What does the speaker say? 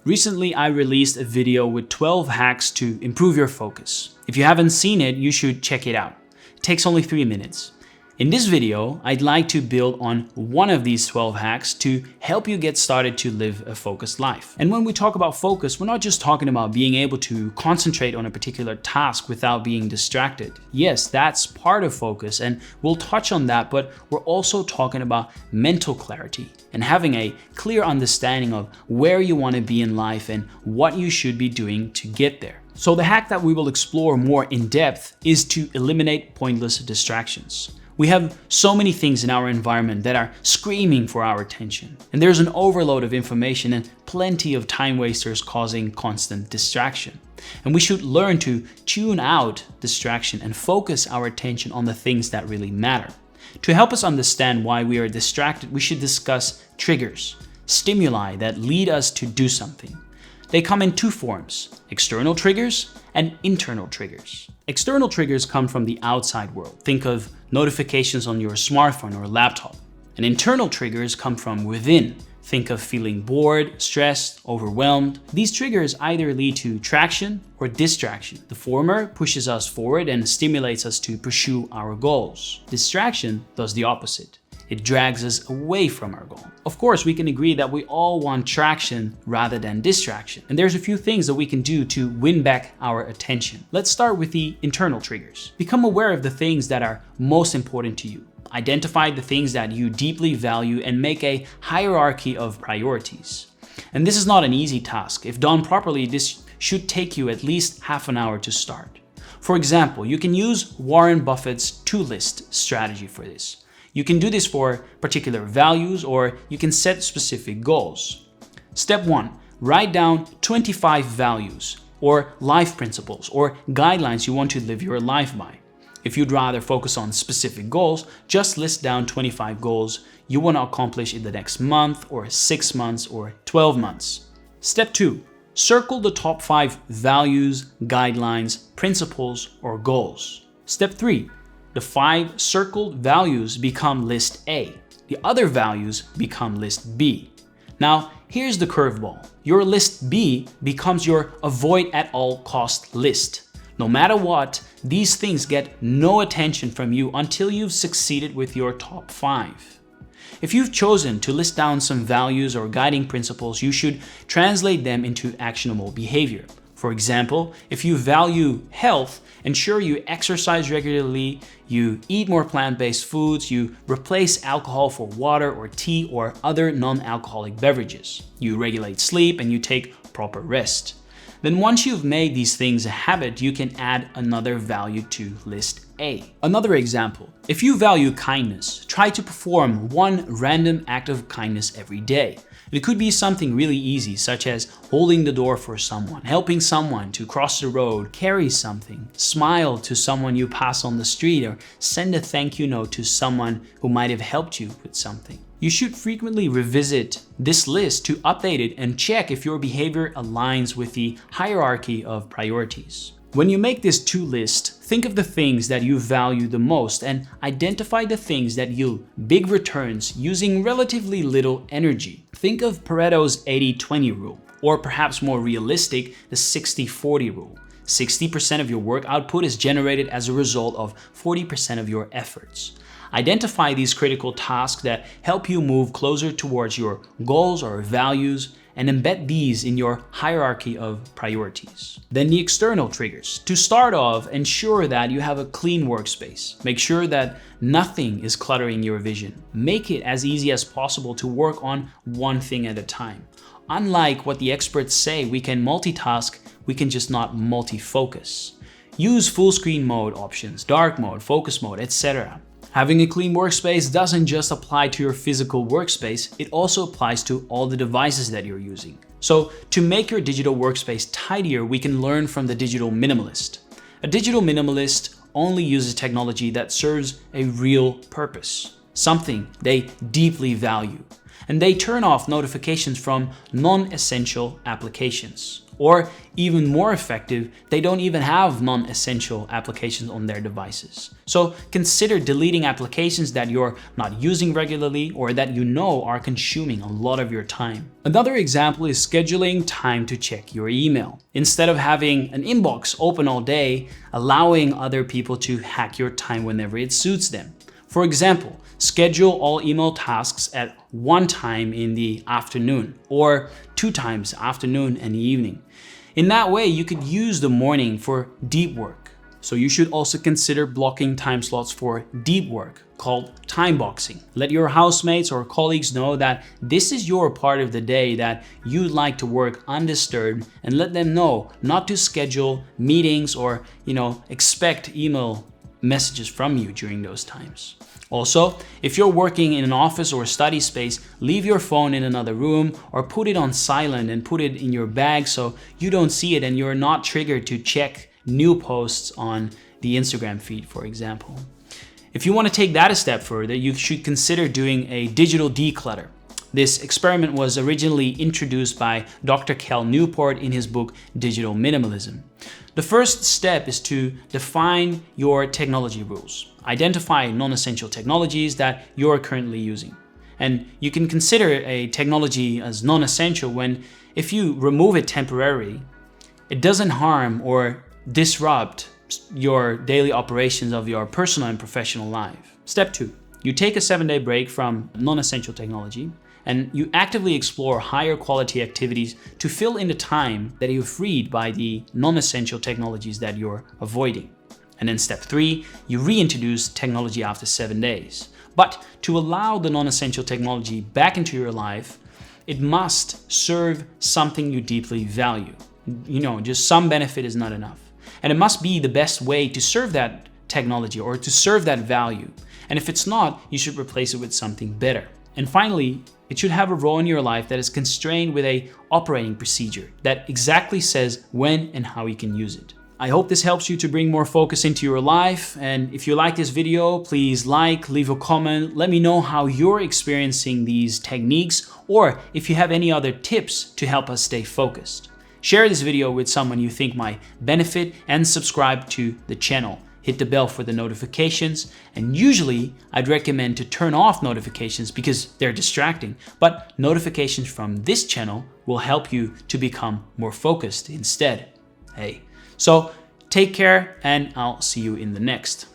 Recently, I released a video with 12 hacks to improve your focus. If you haven't seen it, you should check it out. It takes only 3 minutes. In this video, I'd like to build on one of these 12 hacks to help you get started to live a focused life. And when we talk about focus, we're not just talking about being able to concentrate on a particular task without being distracted. Yes, that's part of focus, and we'll touch on that, but we're also talking about mental clarity and having a clear understanding of where you want to be in life and what you should be doing to get there. So the hack that we will explore more in depth is to eliminate pointless distractions. We have so many things in our environment that are screaming for our attention. And there's an overload of information and plenty of time wasters causing constant distraction. And we should learn to tune out distraction and focus our attention on the things that really matter. To help us understand why we are distracted, we should discuss triggers, stimuli that lead us to do something. They come in two forms: external triggers and internal triggers. External triggers come from the outside world. Think of notifications on your smartphone or laptop. And internal triggers come from within. Think of feeling bored, stressed, overwhelmed. These triggers either lead to traction or distraction. The former pushes us forward and stimulates us to pursue our goals. Distraction does the opposite. It drags us away from our goal. Of course, we can agree that we all want traction rather than distraction. And there's a few things that we can do to win back our attention. Let's start with the internal triggers. Become aware of the things that are most important to you. Identify the things that you deeply value and make a hierarchy of priorities. And this is not an easy task. If done properly, this should take you at least half an hour to start. For example, you can use Warren Buffett's to-list strategy for this. You can do this for particular values, or you can set specific goals. Step 1. Write down 25 values or life principles or guidelines you want to live your life by. If you'd rather focus on specific goals, just list down 25 goals you want to accomplish in the next month or 6 months or 12 months. Step 2. Circle the top 5 values, guidelines, principles, or goals. Step 3. The 5 circled values become list A. The other values become list B. Now, here's the curveball. Your list B becomes your avoid at all cost list. No matter what, these things get no attention from you until you've succeeded with your top 5. If you've chosen to list down some values or guiding principles, you should translate them into actionable behavior. For example, if you value health, ensure you exercise regularly, you eat more plant-based foods, you replace alcohol for water or tea or other non-alcoholic beverages. You regulate sleep and you take proper rest. Then once you've made these things a habit, you can add another value to list A. Another example, if you value kindness, try to perform one random act of kindness every day. It could be something really easy, such as holding the door for someone, helping someone to cross the road, carry something, smile to someone you pass on the street, or send a thank you note to someone who might have helped you with something. You should frequently revisit this list to update it and check if your behavior aligns with the hierarchy of priorities. When you make this to list, think of the things that you value the most and identify the things that yield big returns using relatively little energy. Think of Pareto's 80-20 rule, or perhaps more realistic, the 60-40 rule. 60% of your work output is generated as a result of 40% of your efforts. Identify these critical tasks that help you move closer towards your goals or values and embed these in your hierarchy of priorities. Then the external triggers. To start off, ensure that you have a clean workspace. Make sure that nothing is cluttering your vision. Make it as easy as possible to work on one thing at a time. Unlike what the experts say, we can multitask, we can just not multi-focus. Use full screen mode options, dark mode, focus mode, etc. Having a clean workspace doesn't just apply to your physical workspace, it also applies to all the devices that you're using. So to make your digital workspace tidier, we can learn from the digital minimalist. A digital minimalist only uses technology that serves a real purpose, something they deeply value. and they turn off notifications from non-essential applications. Or even more effective, they don't even have non-essential applications on their devices. So consider deleting applications that you're not using regularly or that you know are consuming a lot of your time. Another example is scheduling time to check your email. Instead of having an inbox open all day, allowing other people to hack your time whenever it suits them. For example, schedule all email tasks at one time in the afternoon or 2 times, afternoon and evening. In that way, you could use the morning for deep work. So you should also consider blocking time slots for deep work, called time boxing. Let your housemates or colleagues know that this is your part of the day that you'd like to work undisturbed, and let them know not to schedule meetings or, expect email messages from you during those times. Also, if you're working in an office or study space, leave your phone in another room or put it on silent and put it in your bag so you don't see it and you're not triggered to check new posts on the Instagram feed, for example. If you want to take that a step further, you should consider doing a digital declutter. This experiment was originally introduced by Dr. Cal Newport in his book Digital Minimalism. The first step is to define your technology rules. Identify non-essential technologies that you're currently using. And you can consider a technology as non-essential when, if you remove it temporarily, it doesn't harm or disrupt your daily operations of your personal and professional life. Step 2, you take a 7-day break from non-essential technology and you actively explore higher quality activities to fill in the time that you're freed by the non-essential technologies that you're avoiding. And then step 3, you reintroduce technology after 7 days. But to allow the non-essential technology back into your life, it must serve something you deeply value. Just some benefit is not enough. And it must be the best way to serve that technology or to serve that value. And if it's not, you should replace it with something better. And finally, it should have a role in your life that is constrained with an operating procedure that exactly says when and how you can use it. I hope this helps you to bring more focus into your life. And if you like this video, please leave a comment. Let me know how you're experiencing these techniques, or if you have any other tips to help us stay focused. Share this video with someone you think might benefit and subscribe to the channel. Hit the bell for the notifications, and usually I'd recommend to turn off notifications because they're distracting, but notifications from this channel will help you to become more focused instead. So take care, and I'll see you in the next.